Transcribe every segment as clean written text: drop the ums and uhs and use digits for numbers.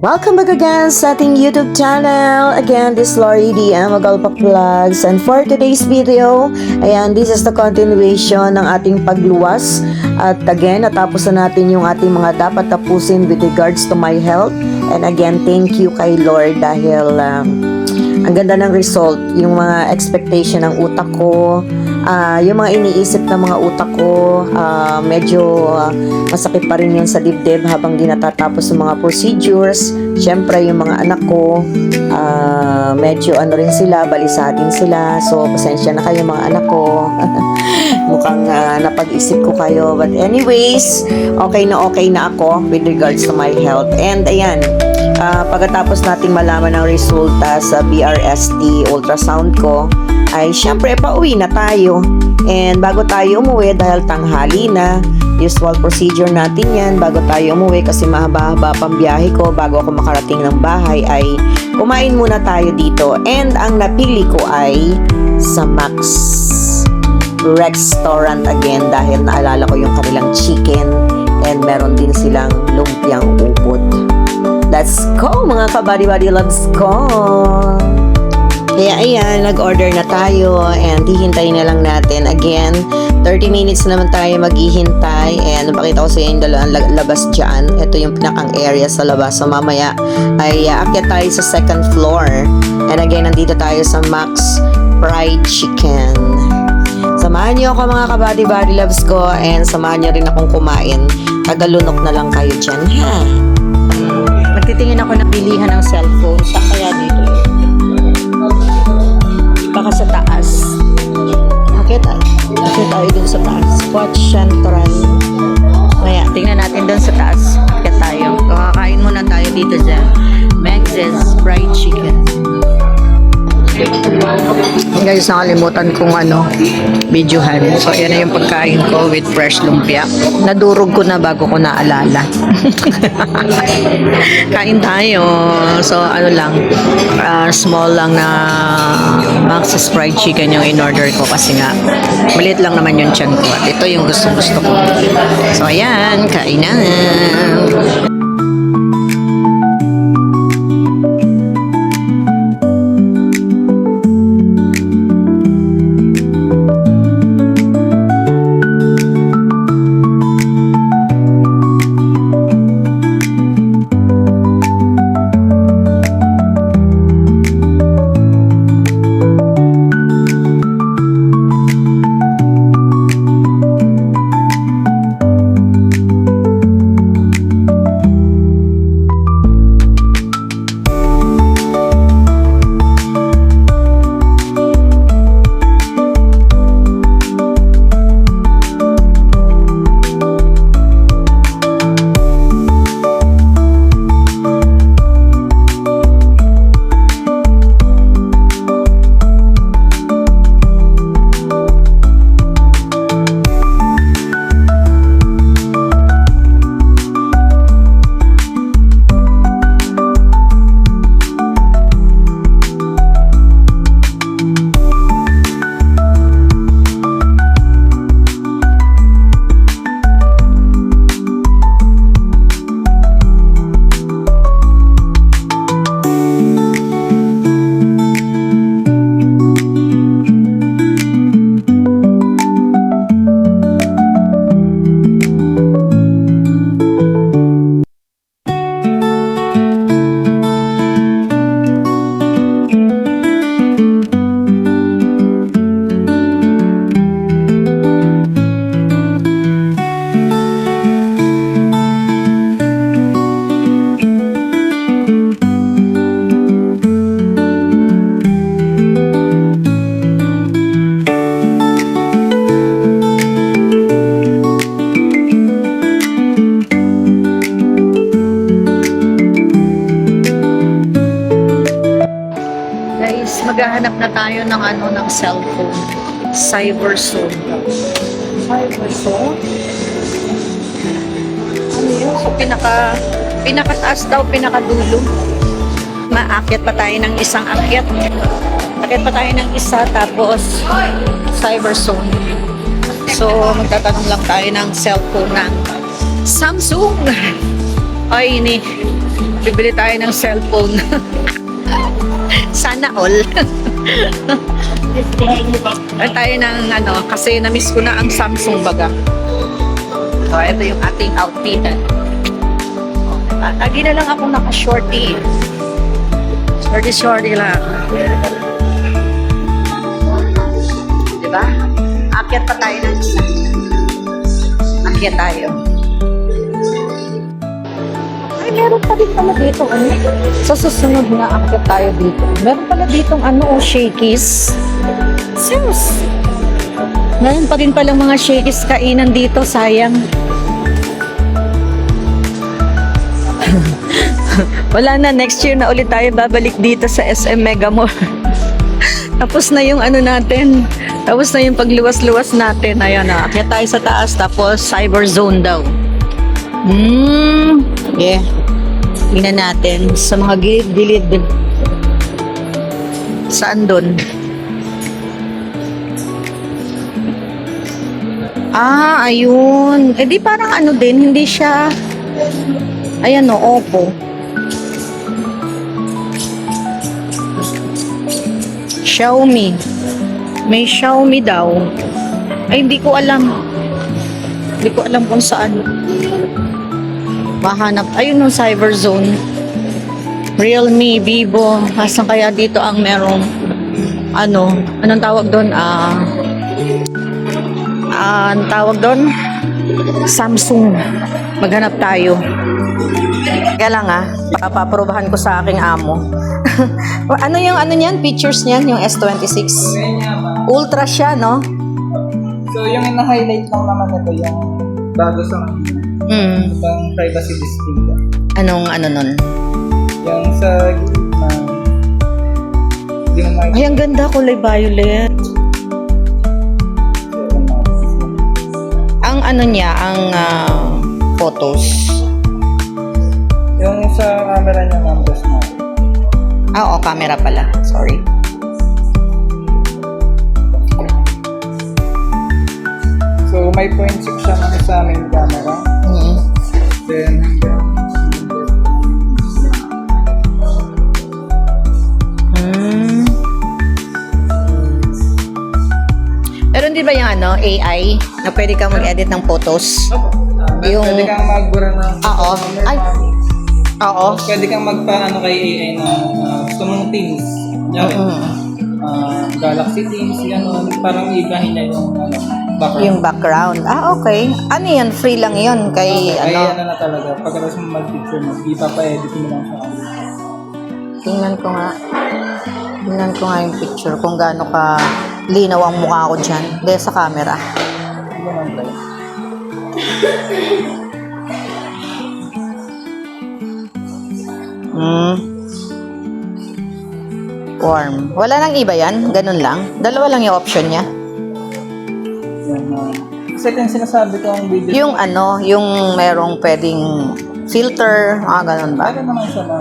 Welcome back again sa ating YouTube channel. Again, this is Lori DM Magalpak Vlogs. And for today's video, ayan, this is the continuation ng ating pagluwas. At again, natapos na natin yung ating mga dapat tapusin with regards to my health. And again, thank you kay Lord dahil ang ganda ng result. Yung mga expectation ng utak ko, yung mga iniisip ng mga utak ko, medyo masakit pa rin yun sa dibdib habang di natatapos yung mga procedures. Syempre yung mga anak ko, medyo ano rin sila, balisatin sila. So pasensya na kayo mga anak ko. Mukhang napag-isip ko kayo. But anyways, okay na ako with regards to my health. And ayan, pagkatapos nating malaman ang resulta sa BRST ultrasound ko, ay syempre pauwi na tayo. And bago tayo umuwi, dahil tanghali na, usual procedure natin yan bago tayo umuwi kasi mahaba-haba pang biyahe ko bago ako makarating ng bahay, ay kumain muna tayo dito. And ang napili ko ay sa Max Restaurant again dahil naalala ko yung kanilang chicken and meron din silang lumpiang ubod. Let's go mga kabady-body loves ko! Kaya ayan, nag-order na tayo and hihintayin na lang natin. Again, 30 minutes naman tayo maghihintay and napakita ko sa inyo yung dalawang labas dyan. Ito yung pinakang area sa labas. So mamaya ay aakyat tayo sa second floor. And again, nandito tayo sa Max Fried Chicken. Samahan niyo ako mga kabady-body loves ko and samahan niyo rin akong kumain. Tagalunok na lang kayo dyan, ha? Magtitingin ako ng bilihan ng cellphone. Saan kaya dito? Baka sa taas. Akit tayo dun sa taas. Watch Central. Kaya, tingnan natin dun sa taas. Akit tayo. Kakain muna tayo dito dyan. Max's Fried Chicken. Guys, nakalimutan kong videohan. So, yan na yung pagkain ko with fresh lumpia. Nadurog ko na bago ko naalala. Kain tayo. So, small lang na Max's Fried Chicken yung in-order ko kasi nga, maliit lang naman yung tiyan ko. At ito yung gusto ko. So, ayan, kain na. Maghahanap na tayo ng cellphone. Cyberzone. Cyberzone? Ano yun? So, pinakataas daw, pinakadulo. Maakyat pa tayo ng isang akyat. Akyat pa tayo ng isa, tapos Cyberzone. So, magtatanong lang tayo ng cellphone ng Samsung. Ay, ini. Bibili tayo ng cellphone. Sana all. Ay tayo ng kasi na-miss ko na ang Samsung baga. So, ito yung ating outfit. Lagi na lang ako naka-shorty. Shorty lang. Diba? Akyat pa tayo ng isa. Akyat tayo. Ay, meron pa din pala dito. Sa susunod na akyat tayo dito. Meron pala ditong shakies. Sus! Meron pa din palang mga shakies kainan dito. Sayang. Wala na. Next year na ulit tayo babalik dito sa SM Mega Mall. Tapos na yung natin. Tapos na yung pagluwas-luwas natin. Ayan na. Akyat tayo sa taas. Tapos cyber zone daw. Yeah. Tingnan natin sa mga gilid-gilid. Saan doon? Ayun. Eh di parang din, hindi siya. Ayan Oppo. Xiaomi. May Xiaomi daw. Ay, hindi ko alam. Hindi ko alam kung saan. Mahanap. Ayun yung cyber zone. Realme, Vivo. Asan kaya dito ang merong anong tawag doon? Ang tawag doon? Samsung. Maghanap tayo. Kaya lang baka paprobahan ko sa aking amo. Ano yung niyan? Features niyan? Yung S26? Ultra siya, no? So, yung ina-highlight lang naman ito, yung bago sa ibang privacy display. Anong nun? Yung sa gitna, hindi mo makikita. Ay, ang ganda, kulay violet. Ang niya, ang photos. Yung sa camera niya, numbers na. Oo, camera pala. Sorry. So, may 0.6 siya ng sa main camera. Then, Meron din ba yung AI na pwede kang mag-edit ng photos? pwede kang magbura ng Oo. Ay. Oo. Pwede kang magpa kay AI na gusto mong themes. Galaxy themes, parang ibahin na yung background. Yung background. Okay. Ano yan? Free lang yun kay Ay, na talaga. Pagkatapos mo mag-picture mo, ipapa-edit mo lang siya. Tingnan ko nga yung picture kung gaano ka linaw ang mukha ko dyan. Dahil sa camera. Warm. Wala nang iba yan? Ganun lang? Dalawa lang yung option niya? Kasi kung sinasabi ko ang video, Yung yung merong pwedeng filter, ganun ba? ano naman siya na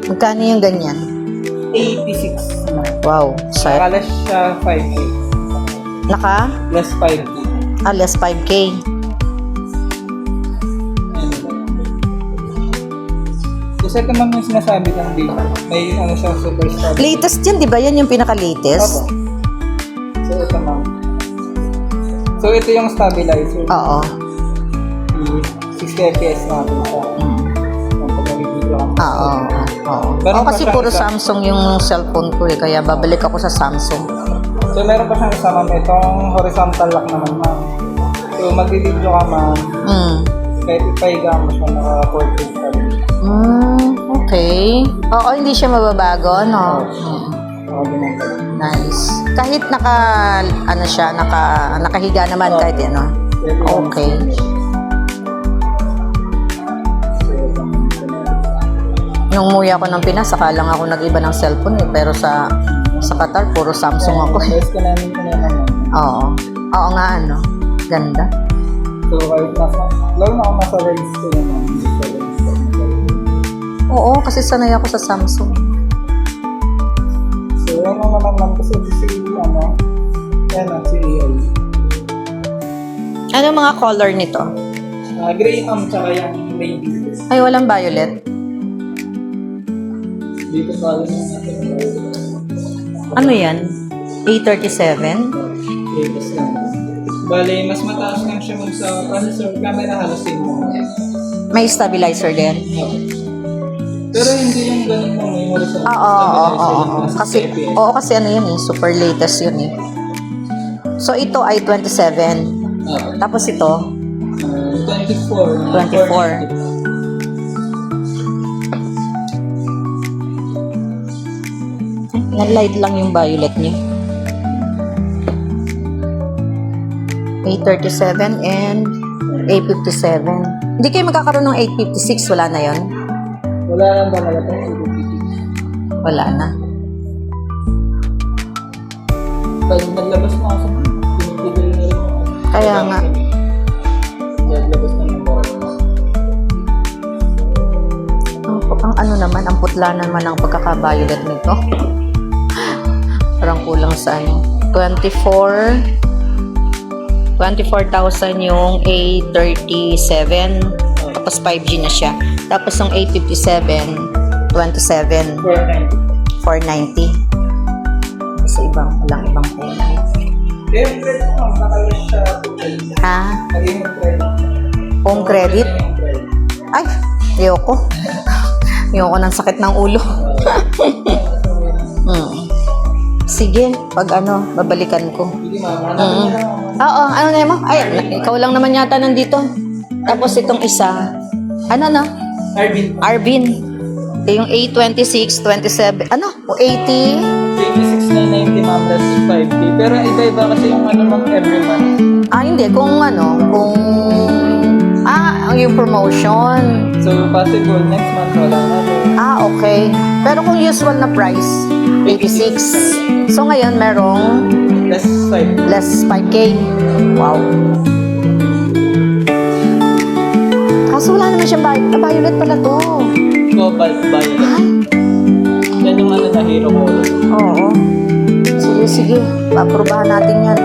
Magkano yung ganyan? 86 na. Wow. Akala siya 5K. Naka? Less 5K. Less 5K. Kasi ito naman yung sinasabi ng video. May siya super stable. Latest yan, di ba? Yan yung pinaka-latest? Opo. So ito ma'am. So ito yung stabilizer. Oo. 60 FPS natin siya. Oo. Kasi puro Samsung yung cellphone ko kaya babalik ako sa Samsung. So meron pa siyang isa ma'am. Itong horizontal lock naman ma'am. So mag-video ka ma'am. Kahit ipahiga mo siya, naka-portrait ka rin. Okay. Oo, hindi siya mababago, no? Nice. Kahit nakahiga naman kahit Okay. Nung umuwi ako ng Pinas, saka lang ako nag-iba ng cellphone pero sa Qatar, puro Samsung ako. Yes, kanamin ko naman. Oo. Oo nga, ganda. So, kahit lalo na ako nasa range ko naman. Oo, kasi sanay ako sa Samsung. So, yan naman kasi yan Ano mga color nito? Gray tsaka yung navy. Ay, walang violet. Dito pa rin natin. Ano yan? A37? Latest lang. Bale, mas mataas lang siya mag sa processor. Camera halos same mo. May stabilizer din. Pero hindi yung ganun mo. May horizontal Oo. Kasi ano yun eh, super latest yun eh. So ito ay 27. Tapos ito, 24. 24. Nag-light lang yung violet niya. A37 and A57. Hindi kayo magkakaroon ng 856, wala na yon. Wala nang talaga ito. Wala na. Pag naglabas mo ako, pinipigil na rin ako. Kaya nga. Naglabas na ng bawal. Ang ano naman, ang putla naman ang pagkaka-violet nito. Parang kulang sa ano. 24,000 yung A37. Tapos 5G na siya. Tapos yung A57, 27. 490. Sa walang ibang kulay. Yung credit mo, nakalas siya. Ha? Naging credit. Home credit? Ay, ayoko. Ayoko ng sakit ng ulo. Sige, pag ano, babalikan ko. Sige mama, Oo, ano na mo? Ay, ikaw lang naman yata nandito. Tapos itong isa, ano na? Arvin. Arvin. Ito yung A26, 27, ano? O 80? 86,990 ma'am, that's 5K. Pero iba-iba kasi yung ano mag every month. Hindi. Kung ano, yung promotion. So possible next month wala na. Okay. Pero kung usual na price, 86. So ngayon, merong Less 5. less 5K. Wow. Kaso wala naman siyang violet pala to. Cobalt violet. Yan yung ano na hero color. Oo. Sige. Paprobahan natin yan.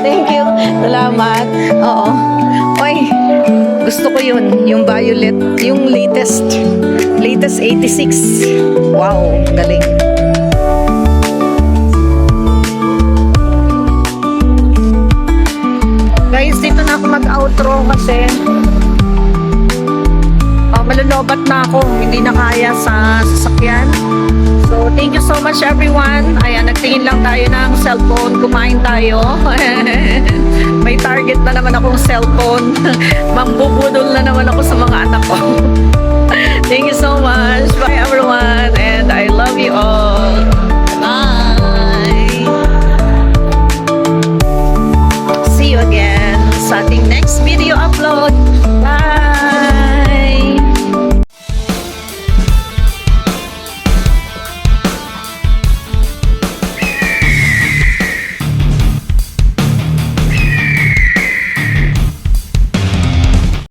Thank you. Salamat. Oo. Oy, gusto ko yun. Yung violet. Yung latest 86. Wow. Galing. Guys, dito na ako mag-outro kasi malulobat na ako. Hindi na kaya sa sasakyan. So, thank you so much everyone. Ayan, nagtingin lang tayo ng cellphone. Kumain tayo. May target na naman akong cellphone. Mambubudol na naman ako sa mga anak ko.